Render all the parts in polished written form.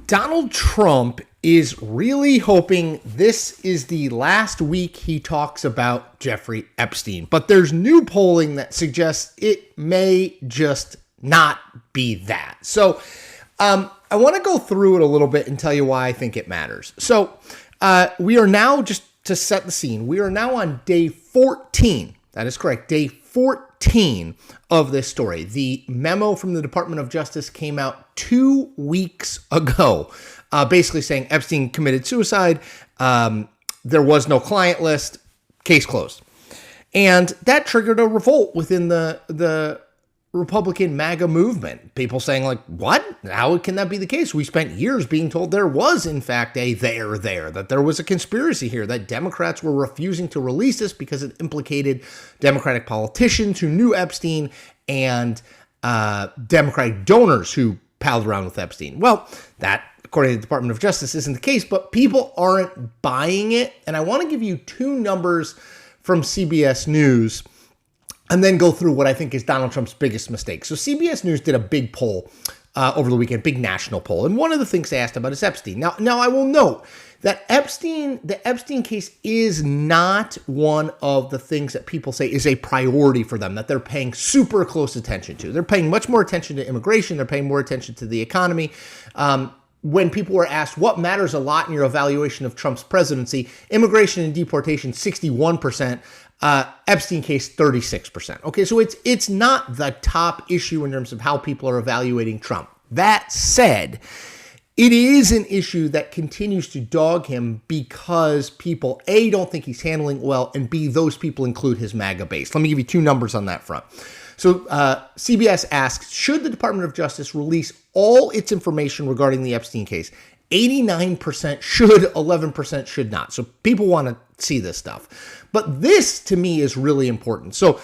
Donald Trump is really hoping this is the last week he talks about Jeffrey Epstein. But there's new polling that suggests it may just not be that. So I want to go through it a little bit and tell you why I think it matters. So we are now, just to set the scene, we are now on day 14. That is correct. Day 14 of this story. The memo from the Department of Justice came out 2 weeks ago, basically saying Epstein committed suicide. There was no client list, case closed. And that triggered a revolt within the Republican MAGA movement. People saying like, what? How can that be the case? We spent years being told there was, in fact, that there was a conspiracy here, that Democrats were refusing to release this because it implicated Democratic politicians who knew Epstein and Democratic donors who palled around with Epstein. Well, that, according to the Department of Justice, isn't the case, but people aren't buying it. And I want to give you two numbers from CBS News and then go through what I think is Donald Trump's biggest mistake. So CBS News did a big poll over the weekend, big national poll. And one of the things they asked about is Epstein. Now I will note that the Epstein case is not one of the things that people say is a priority for them, that they're paying super close attention to. They're paying much more attention to immigration. They're paying more attention to the economy. When people were asked what matters a lot in your evaluation of Trump's presidency, immigration and deportation, 61%. Epstein case, 36%. Okay, so it's not the top issue in terms of how people are evaluating Trump. That said, it is an issue that continues to dog him because people, A, don't think he's handling well, and B, those people include his MAGA base. Let me give you two numbers on that front. So CBS asks, should the Department of Justice release all its information regarding the Epstein case? 89% should, 11% should not. So people want to see this stuff. But this, to me, is really important. So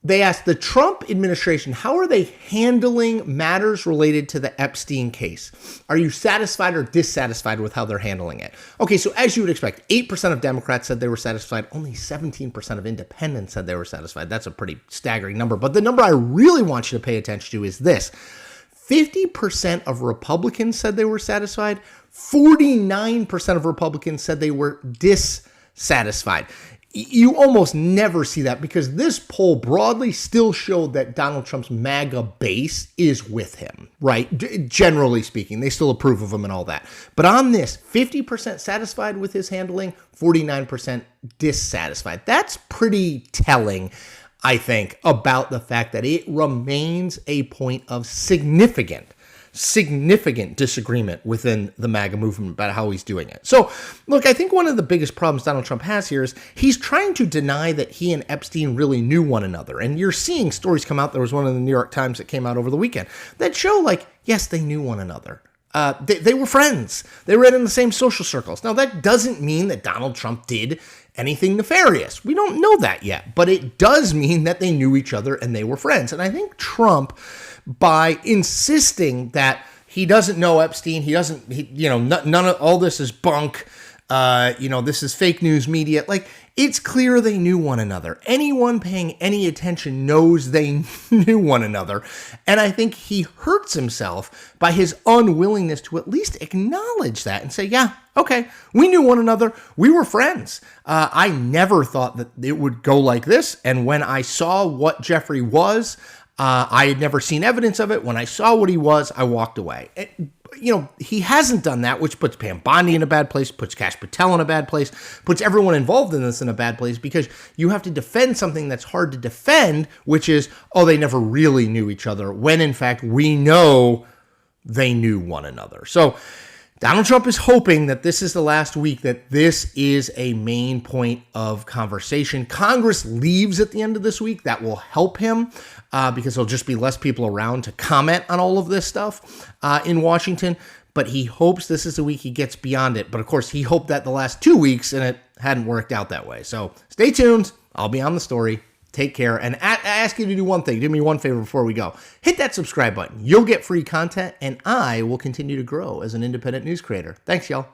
they asked the Trump administration, how are they handling matters related to the Epstein case? Are you satisfied or dissatisfied with how they're handling it? Okay, so as you would expect, 8% of Democrats said they were satisfied. Only 17% of independents said they were satisfied. That's a pretty staggering number. But the number I really want you to pay attention to is this. 50% of Republicans said they were satisfied. 49% of Republicans said they were dissatisfied. You almost never see that because this poll broadly still showed that Donald Trump's MAGA base is with him, right? Generally speaking, they still approve of him and all that. But on this, 50% satisfied with his handling, 49% dissatisfied. That's pretty telling, I think, about the fact that it remains a point of significant disagreement within the MAGA movement about how he's doing it. So, look, I think one of the biggest problems Donald Trump has here is he's trying to deny that he and Epstein really knew one another. And you're seeing stories come out. There was one in the New York Times that came out over the weekend that show, like, yes, they knew one another. They were friends. They read in the same social circles. Now, that doesn't mean that Donald Trump did anything nefarious. We don't know that yet. But it does mean that they knew each other and they were friends. And I think Trump, by insisting that he doesn't know Epstein, none of all this is bunk, this is fake news media. Like, it's clear they knew one another. Anyone paying any attention knows they knew one another. And I think he hurts himself by his unwillingness to at least acknowledge that and say, yeah, okay, we knew one another. We were friends. I never thought that it would go like this. And when I saw what Jeffrey was, I had never seen evidence of it. When I saw what he was, I walked away. He hasn't done that, which puts Pam Bondi in a bad place, puts Kash Patel in a bad place, puts everyone involved in this in a bad place because you have to defend something that's hard to defend, which is, they never really knew each other, when in fact we know they knew one another. So Donald Trump is hoping that this is the last week that this is a main point of conversation. Congress leaves at the end of this week. That will help him because there'll just be less people around to comment on all of this stuff in Washington. But he hopes this is the week he gets beyond it. But of course, he hoped that the last 2 weeks, and it hadn't worked out that way. So stay tuned. I'll be on the story. Take care. And I ask you to do one thing. Do me one favor before we go. Hit that subscribe button. You'll get free content, and I will continue to grow as an independent news creator. Thanks, y'all.